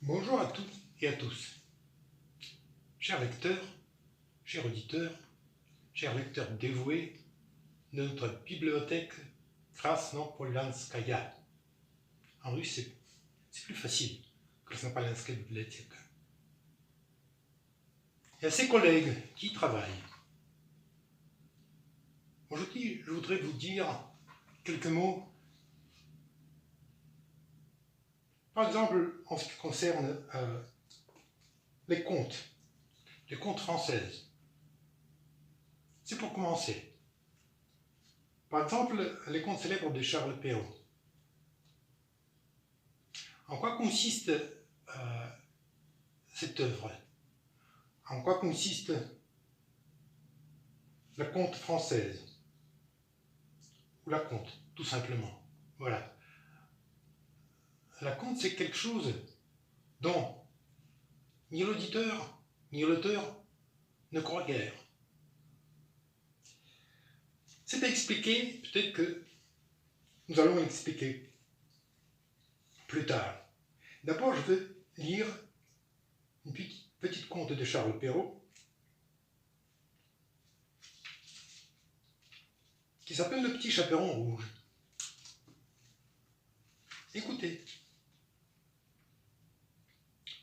Bonjour à toutes et à tous. Chers lecteurs, chers auditeurs, chers lecteurs dévoués de notre bibliothèque Krasnopolanskaya. En russe, c'est plus facile, Krasnopolanskaya bibliothèque. Et à ses collègues qui y travaillent. Aujourd'hui, je voudrais vous dire quelques mots. Par exemple, en ce qui concerne les contes françaises. C'est pour commencer. Par exemple, les contes célèbres de Charles Perrault. En quoi consiste cette œuvre? En quoi consiste la conte française? Ou la conte, tout simplement. Voilà. La conte, c'est quelque chose dont ni l'auditeur, ni l'auteur ne croient guère. C'est à expliquer, peut-être que nous allons l'expliquer plus tard. D'abord, je vais lire une petite conte de Charles Perrault qui s'appelle Le Petit Chaperon Rouge. Écoutez.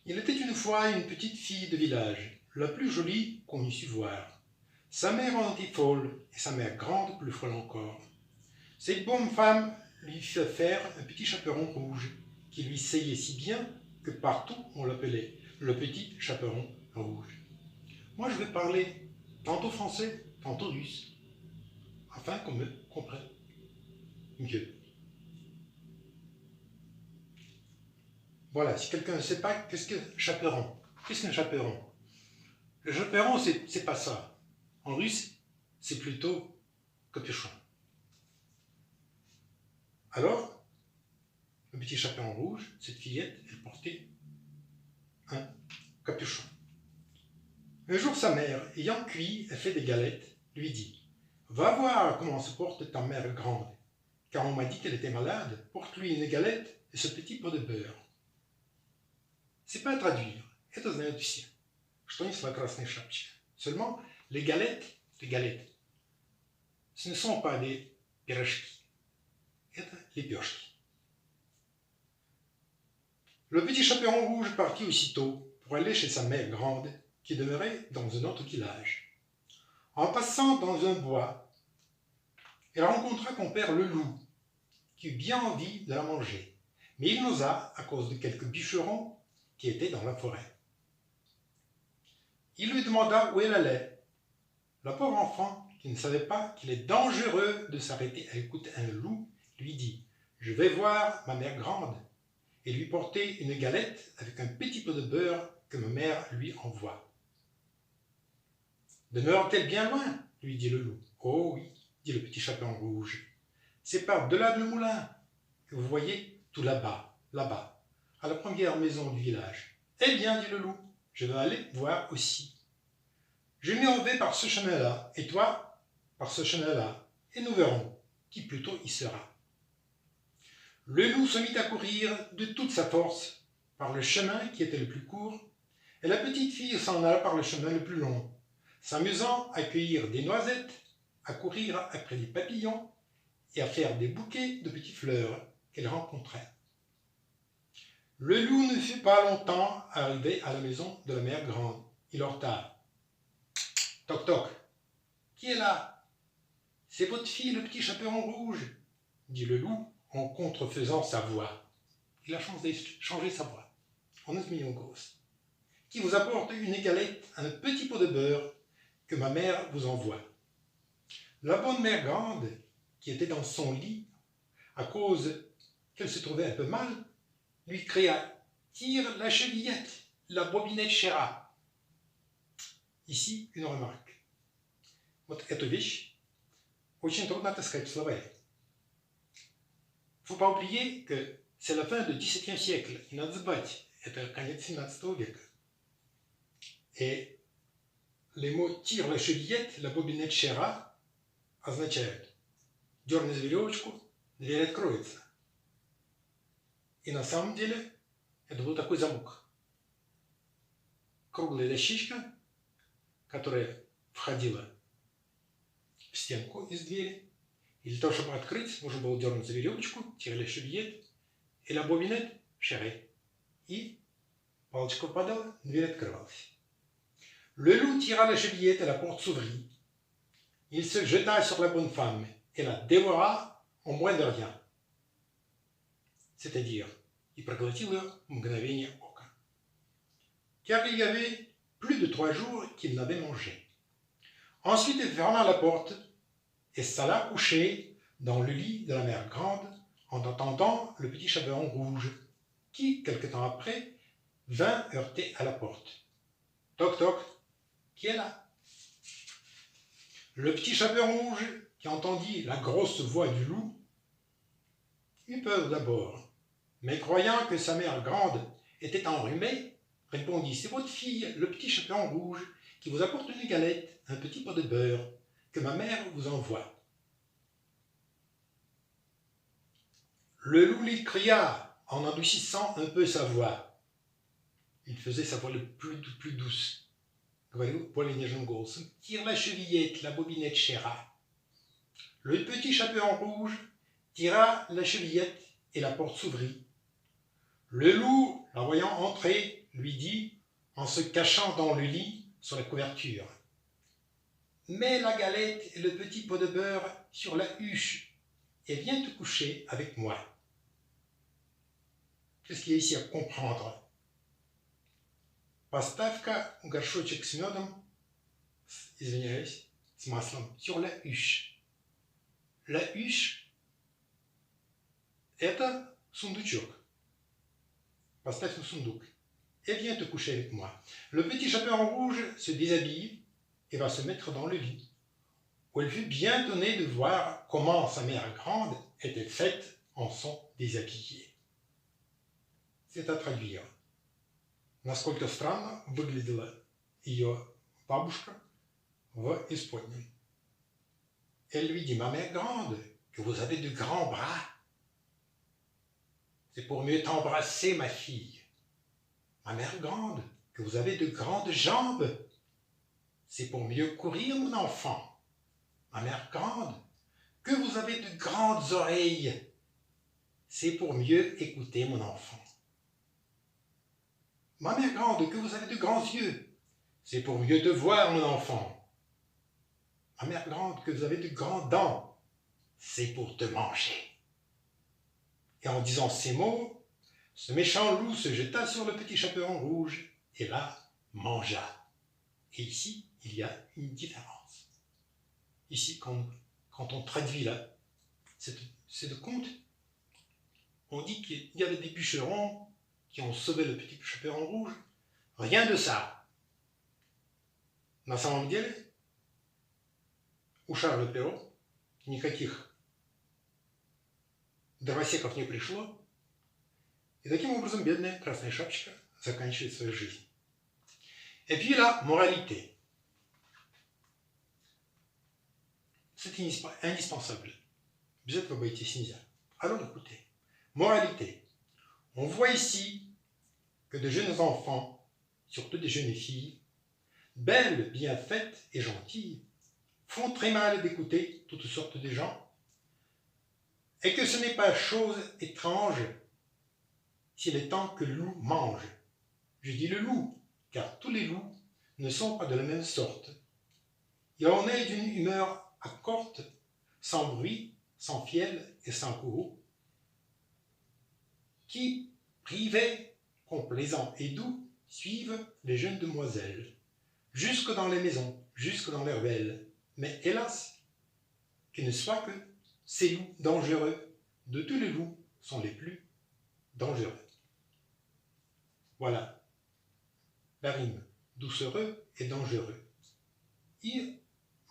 Il était une fois une petite fille de village, la plus jolie qu'on eût su voir. Sa mère en était folle, et sa mère grande plus folle encore. Cette bonne femme lui fit faire un petit chaperon rouge, qui lui seyait si bien que partout on l'appelait le petit chaperon rouge. Moi je vais parler tantôt français, tantôt russe, afin qu'on me comprenne mieux. Voilà, si quelqu'un ne sait pas, qu'est-ce que chaperon? Qu'est-ce qu'un chaperon? Le chaperon, c'est pas ça. En russe, c'est plutôt capuchon. Alors, le petit chaperon rouge, cette fillette, elle portait un capuchon. Un jour, sa mère, ayant cuit et fait des galettes, lui dit « Va voir comment se porte ta mère grande, car on m'a dit qu'elle était malade, porte-lui une galette et ce petit pot de beurre. » C'est pas à traduire. Это знают все. Что несла красная шапочка. Seulement, les galettes, ce ne sont pas des пирожки. Это лепешки. Le petit chaperon rouge partit aussitôt pour aller chez sa mère grande, qui demeurait dans un autre village. En passant dans un bois, elle rencontra compère le loup, qui eut bien envie de la manger, mais il n'osa à cause de quelques bûcherons qui étaient dans la forêt. Il lui demanda où elle allait. La pauvre enfant, qui ne savait pas qu'il est dangereux de s'arrêter à écouter un loup, lui dit « Je vais voir ma mère grande et lui porter une galette avec un petit peu de beurre que ma mère lui envoie. » « Demeure-t-elle bien loin ?» lui dit le loup. « Oh oui, » dit le petit chaperon rouge. « C'est par-delà le moulin que vous voyez tout là-bas, à la première maison du village. »« Eh bien, dit le loup, je vais aller voir aussi. Je m'en vais par ce chemin-là, et toi, par ce chemin-là, et nous verrons qui plutôt y sera. » Le loup se mit à courir de toute sa force par le chemin qui était le plus court, et la petite fille s'en alla par le chemin le plus long, s'amusant à cueillir des noisettes, à courir après des papillons et à faire des bouquets de petites fleurs qu'elle rencontrait. Le loup ne fut pas longtemps arrivé à la maison de la mère grande. Il heurta. « Toc toc, qui est là ? » ?»« C'est votre fille, le petit chaperon rouge, » dit le loup en contrefaisant sa voix. Il a changé sa voix. On est mis en grosse. « Qui vous apporte une galette, un petit pot de beurre que ma mère vous envoie. » La bonne mère grande, qui était dans son lit, à cause qu'elle se trouvait un peu mal, lui cria « Tire la chevillette, la bobinette chéra. » Ici, une remarque. Вот эту вещь очень трудно отыскать в словаре. Il ne faut pas oublier que c'est la fin du XVIIe siècle. И надо забыть, это конец XVII века. Et les mots «tire la chevillette, la bobinette chéra» означают «дерни за веревочку, дверь откроется». И на самом деле это был такой замок. круглая дощечка, которая входила в стенку из двери. И для того, чтобы открыть, нужно было дернуть за веревочку, tirer la chevillette, et la bobinette serrée. И палочка выпадала, дверь открывалась. Le loup tira la chevillette et la porte s'ouvrit. Il se jeta sur la bonne femme et la dévora en moins de rien. C'est-à-dire, il проглотил ее в мгновение ока. Car il y avait plus de 3 jours qu'il n'avait mangé. Ensuite, il ferma la porte et s'alla coucher dans le lit de la mère grande en attendant le petit chaperon rouge qui, quelque temps après, vint heurter à la porte. Toc toc, qui est là? Le petit chaperon rouge, qui entendit la grosse voix du loup, eut peur d'abord, mais croyant que sa mère grande était enrhumée, répondit: c'est votre fille, le petit chaperon rouge, qui vous apporte une galette, un petit pot de beurre, que ma mère vous envoie. Le loup lui cria en adoucissant un peu sa voix. Il faisait sa voix le plus douce. Говорил более нежным голосом. Tire la chevillette, la bobinette chera. Le petit chaperon rouge tira la chevillette et la porte s'ouvrit. Le loup, la voyant entrer, lui dit, en se cachant dans le lit sur la couverture: mets la galette et le petit pot de beurre sur la huche et viens te coucher avec moi. Qu'est-ce qu'il y a ici à comprendre? Поставь-ка горшочек с медом, извиняюсь, с маслом, sur la huche. La huche – это сундучок. Поставь на сундук. Et viens te coucher avec moi. Le petit chaperon rouge se déshabille et va se mettre dans le lit, où elle fut bien étonnée de voir comment sa mère grande était faite en son déshabillé. C'est à traduire. Насколько странно выглядела ее бабушка в исподнем. Elle lui dit: ma mère grande, que vous avez de grands bras. C'est pour mieux t'embrasser, ma fille. Ma mère grande, que vous avez de grandes jambes. C'est pour mieux courir, mon enfant. Ma mère grande, que vous avez de grandes oreilles. C'est pour mieux écouter, mon enfant. Ma mère grande, que vous avez de grands yeux. C'est pour mieux te voir, mon enfant. Ma mère grande, que vous avez de grandes dents. C'est pour te manger. Et en disant ces mots, ce méchant loup se jeta sur le petit chaperon rouge et la mangea. Et ici, il y a une différence. Ici, quand on traduit là, c'est conte, on dit qu'il y avait des bûcherons qui ont sauvé le petit chaperon rouge. Rien de ça. На самом деле, у Шарля Перро никаких дровосеков не пришло, и таким образом бедная Красная Шапочка заканчивает свою жизнь. Et puis la moralité. C'est indispensable. Без этого обойтись нельзя. Alors écoutez. Moralité. On voit ici que de jeunes enfants, surtout des jeunes filles, belles, bien faites et gentilles, font très mal d'écouter toutes sortes de gens, et que ce n'est pas chose étrange s'il est temps que le loup mange. Je dis le loup, car tous les loups ne sont pas de la même sorte. Il en est d'une humeur accorte, sans bruit, sans fiel et sans courroux, qui, privés, complaisants et doux, suivent les jeunes demoiselles, jusque dans les maisons, jusque dans leurs belles. Mais hélas, qu'il ne soit que ces loups dangereux, de tous les loups, sont les plus dangereux. Voilà, la rime, doucereux et dangereux. И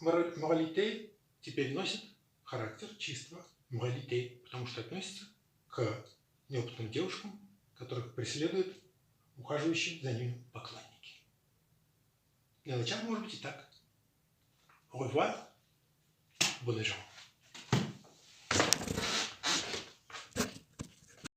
моралите теперь носит характер чистого моралите, потому что относится к неопытным девушкам, которых преследуют ухаживающие за ними поклонники. Для начала, может быть, и так. Au revoir, bonnes gens.